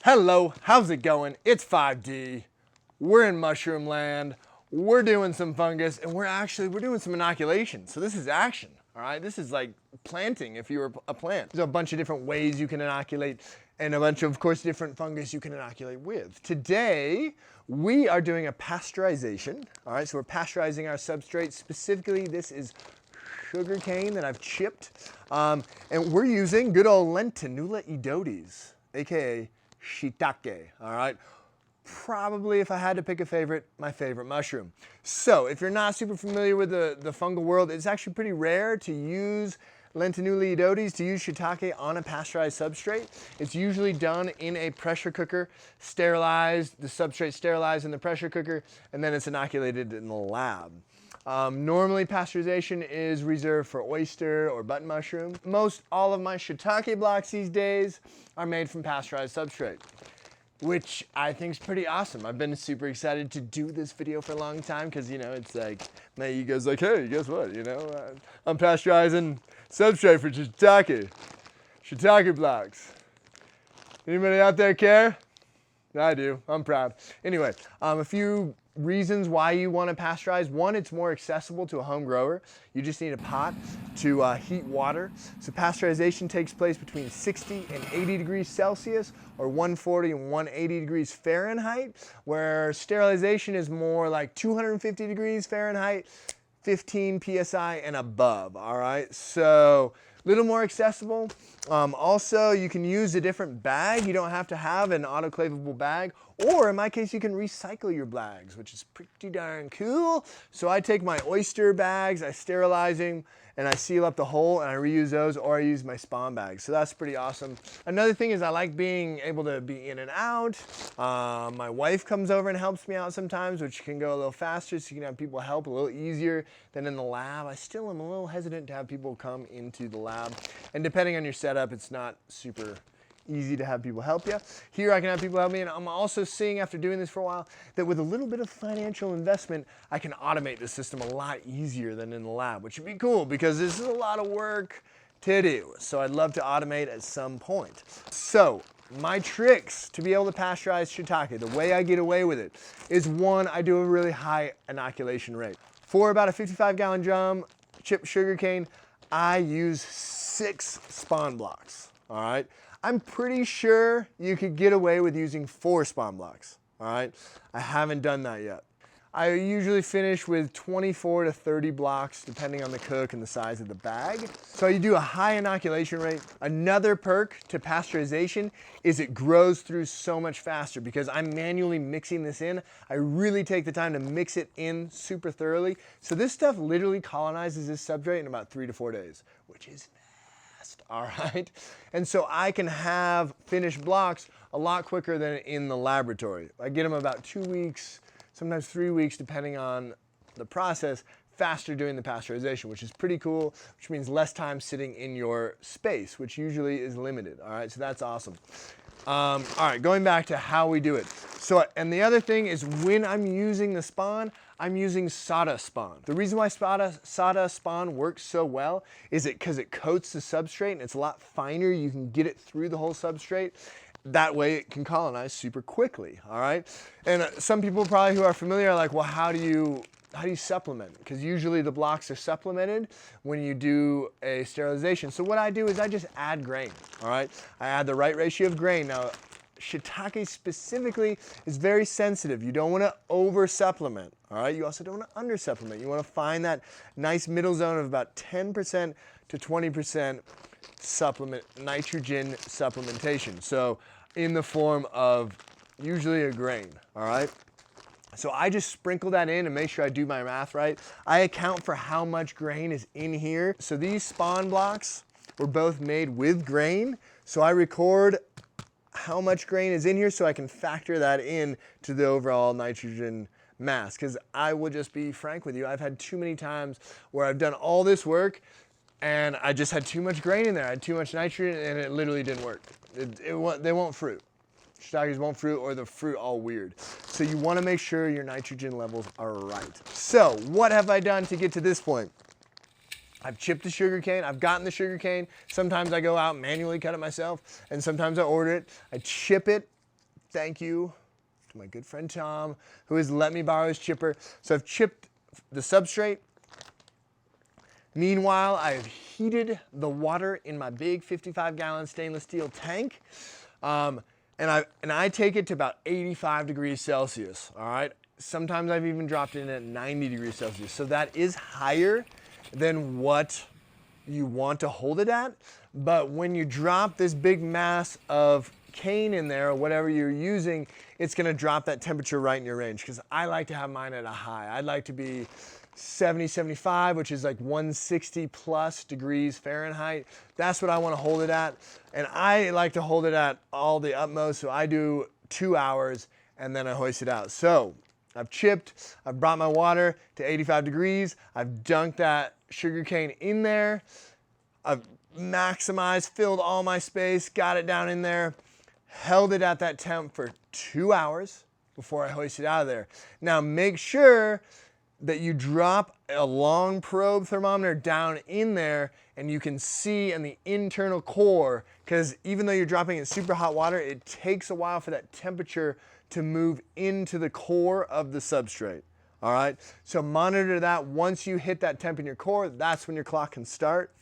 Hello, how's it going? It's 5D. We're in mushroom land. We're doing some fungus and we're doing some inoculation. So this is action, all right? This is like planting if you were a plant. There's a bunch of different ways you can inoculate and a bunch of course, different fungus you can inoculate with. Today, we are doing a pasteurization, all right? So we're pasteurizing our substrate. Specifically, this is sugar cane that I've chipped. And we're using good old Lentinula edodes, AKA Shiitake, all right? Probably, if I had to pick a favorite, my favorite mushroom. So, if you're not super familiar with the fungal world, it's actually pretty rare to use Lentinula edodes, to use Shiitake on a pasteurized substrate. It's usually done in a pressure cooker, sterilized, the substrate sterilized in the pressure cooker, and then it's inoculated in the lab. Normally pasteurization is reserved for oyster or button mushroom. Most all of my Shiitake blocks these days are made from pasteurized substrate, which I think is pretty awesome. I've been super excited to do this video for a long time because, you know, it's like, my ego's like, hey, guess what, you know? I'm pasteurizing substrate for Shiitake blocks. Anybody out there care? I do, I'm proud. Anyway, a few reasons why you want to pasteurize. One, it's more accessible to a home grower. You just need a pot to heat water. So pasteurization takes place between 60 and 80 degrees Celsius or 140 and 180 degrees Fahrenheit, where sterilization is more like 250 degrees Fahrenheit, 15 PSI and above, all right? So a little more accessible. Also, you can use a different bag. You don't have to have an autoclavable bag. Or in my case, you can recycle your bags, which is pretty darn cool. So I take my oyster bags, I sterilize them, and I seal up the hole, and I reuse those, or I use my spawn bags. So that's pretty awesome. Another thing is I like being able to be in and out. My wife comes over and helps me out sometimes, which can go a little faster, so you can have people help a little easier than in the lab. I still am a little hesitant to have people come into the lab. And depending on your setup, it's not super easy to have people help you. Here I can have people help me, and I'm also seeing after doing this for a while that with a little bit of financial investment, I can automate the system a lot easier than in the lab, which would be cool because this is a lot of work to do. So I'd love to automate at some point. So my tricks to be able to pasteurize Shiitake, the way I get away with it, is one, I do a really high inoculation rate. For about a 55-gallon drum, chipped sugarcane, I use 6 spawn blocks, all right? I'm pretty sure you could get away with using 4 spawn blocks, all right? I haven't done that yet. I usually finish with 24 to 30 blocks, depending on the cook and the size of the bag. So you do a high inoculation rate. Another perk to pasteurization is it grows through so much faster because I'm manually mixing this in. I really take the time to mix it in super thoroughly. So this stuff literally colonizes this substrate in about 3 to 4 days, which is all right? And so I can have finished blocks a lot quicker than in the laboratory. I get them about 2 weeks, sometimes 3 weeks, depending on the process, faster doing the pasteurization, which is pretty cool, which means less time sitting in your space, which usually is limited, all right? So that's awesome. All right, going back to how we do it. So, and the other thing is when I'm using the spawn, I'm using sawdust spawn. The reason why sawdust spawn works so well is because it coats the substrate and it's a lot finer. You can get it through the whole substrate. That way it can colonize super quickly, all right? And some people probably who are familiar are like, well, how do you supplement? Because usually the blocks are supplemented when you do a sterilization. So what I do is I just add grain, all right? I add the right ratio of grain. Now, Shiitake specifically is very sensitive. You don't want to over supplement, all right? You also don't want to under supplement. You want to find that nice middle zone of about 10% to 20% nitrogen supplementation. So in the form of usually a grain, all right? So I just sprinkle that in and make sure I do my math right. I account for how much grain is in here. So these spawn blocks were both made with grain. So I record how much grain is in here so I can factor that in to the overall nitrogen mass. Because I will just be frank with you, I've had too many times where I've done all this work and I just had too much grain in there. I had too much nitrogen and it literally didn't work. They won't fruit. Shiitakes won't fruit or the fruit all weird. So you want to make sure your nitrogen levels are right. So what have I done to get to this point? I've chipped the sugar cane. I've gotten the sugar cane. Sometimes I go out and manually cut it myself, and sometimes I order it. I chip it thank you to my good friend Tom, who has let me borrow his chipper. So I've chipped the substrate. Meanwhile, I have heated the water in my big 55-gallon stainless steel tank. And I take it to about 85 degrees Celsius, all right? Sometimes I've even dropped it in at 90 degrees Celsius. So that is higher than what you want to hold it at. But when you drop this big mass of cane in there or whatever you're using, it's gonna drop that temperature right in your range, because I like to have mine at a high. I'd like to be 70, 75, which is like 160 plus degrees Fahrenheit. That's what I want to hold it at. And I like to hold it at all the utmost, so I do 2 hours and then I hoist it out. So I've chipped, I've brought my water to 85 degrees, I've dunked that sugar cane in there, I've maximized, filled all my space, got it down in there, held it at that temp for 2 hours before I hoist it out of there. Now make sure that you drop a long probe thermometer down in there and you can see in the internal core, because even though you're dropping it in super hot water, it takes a while for that temperature to move into the core of the substrate. All right, so monitor that. Once you hit that temp in your core, that's when your clock can start.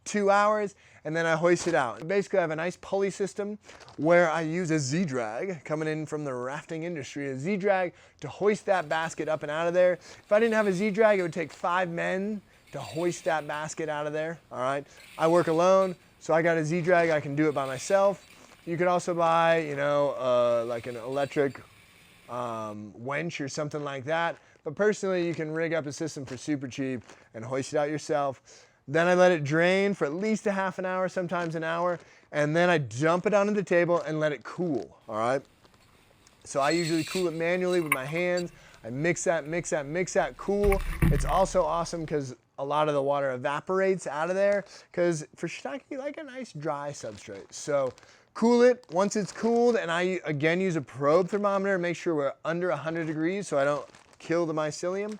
2 hours, and then I hoist it out. Basically, I have a nice pulley system where I use a Z-drag coming in from the rafting industry, a Z-drag to hoist that basket up and out of there. If I didn't have a Z-drag, it would take 5 men to hoist that basket out of there, all right? I work alone, so I got a Z-drag, I can do it by myself. You could also buy, you know, like an electric winch or something like that. But personally, you can rig up a system for super cheap and hoist it out yourself. Then I let it drain for at least a half an hour, sometimes an hour, and then I dump it onto the table and let it cool, all right? So I usually cool it manually with my hands. I mix that, cool. It's also awesome because a lot of the water evaporates out of there, because for shiitake, you like a nice dry substrate. So cool it. Once it's cooled, and I again use a probe thermometer, make sure we're under 100 degrees so I don't kill the mycelium.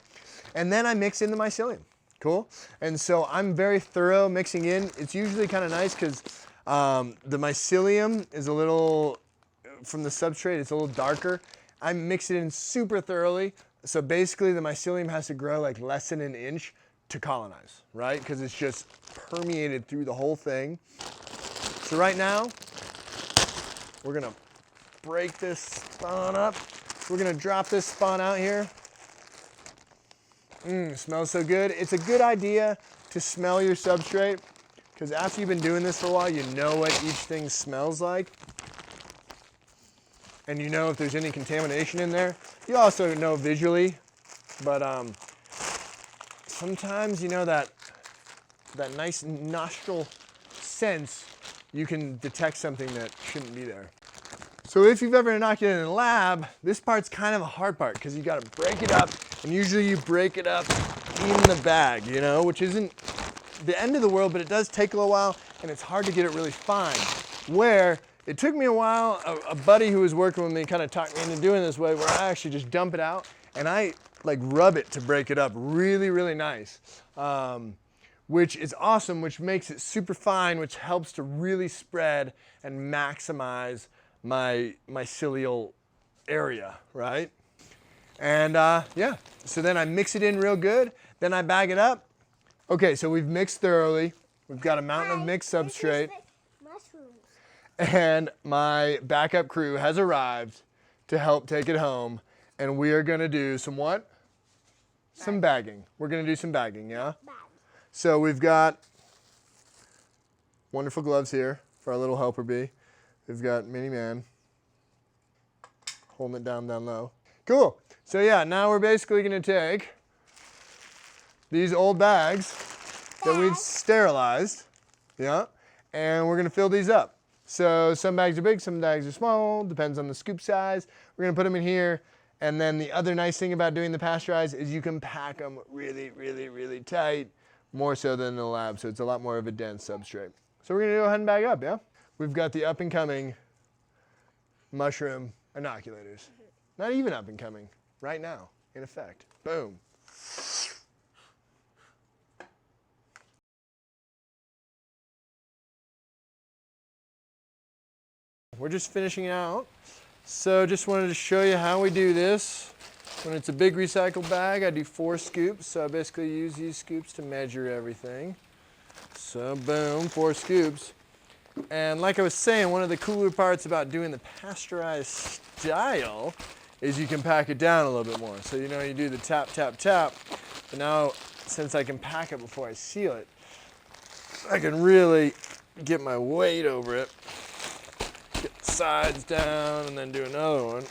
And then I mix in the mycelium. Cool. And so I'm very thorough mixing in. It's usually kind of nice because the mycelium is a little, from the substrate, it's a little darker. I mix it in super thoroughly. So basically the mycelium has to grow like less than an inch to colonize, right? Because it's just permeated through the whole thing. So right now, we're gonna break this spawn up. We're gonna drop this spawn out here. Smells so good. It's a good idea to smell your substrate, because after you've been doing this for a while, you know what each thing smells like. And you know if there's any contamination in there. You also know visually, but sometimes you know that nice nostril sense, you can detect something that shouldn't be there. So if you've ever inoculated in a lab, this part's kind of a hard part, because you got to break it up. And usually you break it up in the bag, you know, which isn't the end of the world, but it does take a little while, and it's hard to get it really fine. Where it took me a while, a buddy who was working with me kind of talked me into doing this way, where I actually just dump it out and I like rub it to break it up really, really nice. Which is awesome, which makes it super fine, which helps to really spread and maximize my mycelial area, right? And yeah, so then I mix it in real good, then I bag it up. Okay, so we've mixed thoroughly. We've got a mountain of mixed substrate. And my backup crew has arrived to help take it home. And we are gonna do some what? Some bagging. We're gonna do some bagging, yeah? So we've got wonderful gloves here for our little helper bee. We've got Mini Man holding it down low. Cool. So yeah, now we're basically gonna take these old bags that we've sterilized, yeah, and we're gonna fill these up. So some bags are big, some bags are small, depends on the scoop size. We're gonna put them in here, and then the other nice thing about doing the pasteurize is you can pack them really, really, really tight, more so than in the lab, so it's a lot more of a dense substrate. So we're gonna go ahead and bag up, yeah? We've got the up and coming mushroom inoculators. Not even up and coming, right now, in effect. Boom. We're just finishing out So just wanted to show you how we do this. When it's a big recycle bag, I do 4 scoops. So I basically use these scoops to measure everything. So boom, 4 scoops. And like I was saying, one of the cooler parts about doing the pasteurized style is you can pack it down a little bit more. So you know, you do the tap, tap, tap. But now, since I can pack it before I seal it, I can really get my weight over it. Get the sides down and then do another one.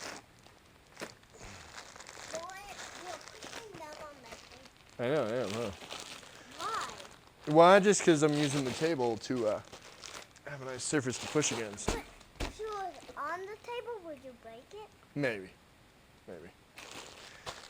I know. Why? Why? Just because I'm using the table to have a nice surface to push against. But if you was on the table, would you break it? Maybe.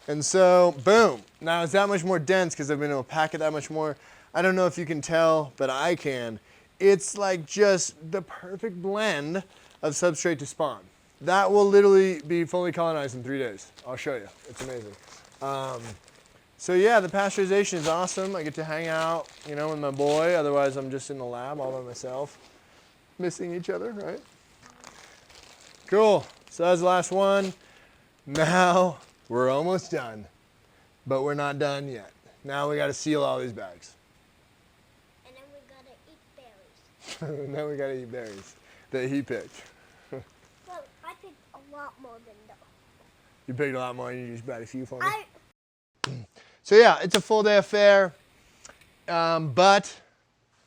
And so, boom. Now it's that much more dense because I've been able to pack it that much more. I don't know if you can tell, but I can. It's like just the perfect blend of substrate to spawn. That will literally be fully colonized in 3 days. I'll show you. It's amazing. So yeah, the pasteurization is awesome. I get to hang out, you know, with my boy. Otherwise, I'm just in the lab all by myself, missing each other, right? Cool. So that's the last one. Now we're almost done, but we're not done yet. Now we got to seal all these bags. And then we gotta eat berries. Now we got to eat berries that he picked. Well, I picked a lot more than those. You picked a lot more, and you just brought a few for me. So yeah, it's a full day affair, but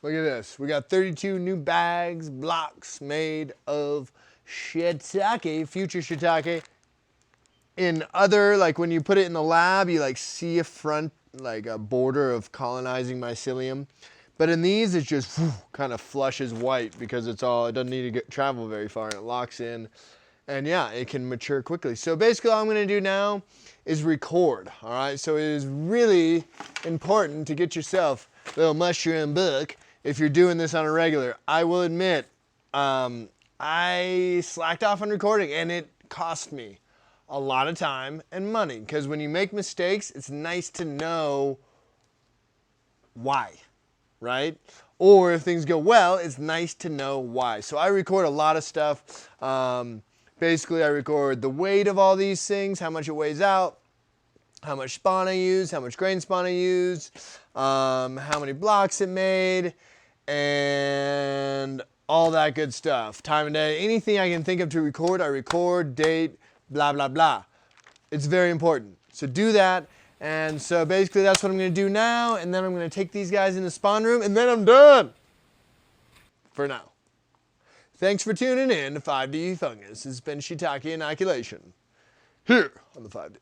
look at this. We got 32 new bags, blocks made of shiitake, future shiitake. In other, like when you put it in the lab, you like see a front, like a border of colonizing mycelium. But in these, it's just kind of flushes white because it doesn't need to travel very far and it locks in. And yeah, it can mature quickly. So basically all I'm gonna do now is record, all right? So it is really important to get yourself a little mushroom book if you're doing this on a regular. I will admit, I slacked off on recording and it cost me a lot of time and money because when you make mistakes, it's nice to know why, right? Or if things go well, it's nice to know why. So I record a lot of stuff. Basically, I record the weight of all these things, how much it weighs out, how much spawn I use, how much grain spawn I used, how many blocks it made, and all that good stuff. Time of day, anything I can think of to record, I record, date, blah, blah, blah. It's very important. So do that. And so basically that's what I'm going to do now. And then I'm going to take these guys in the spawn room and then I'm done for now. Thanks for tuning in to 5D Fungus. It's been Shiitake inoculation here on the 5D.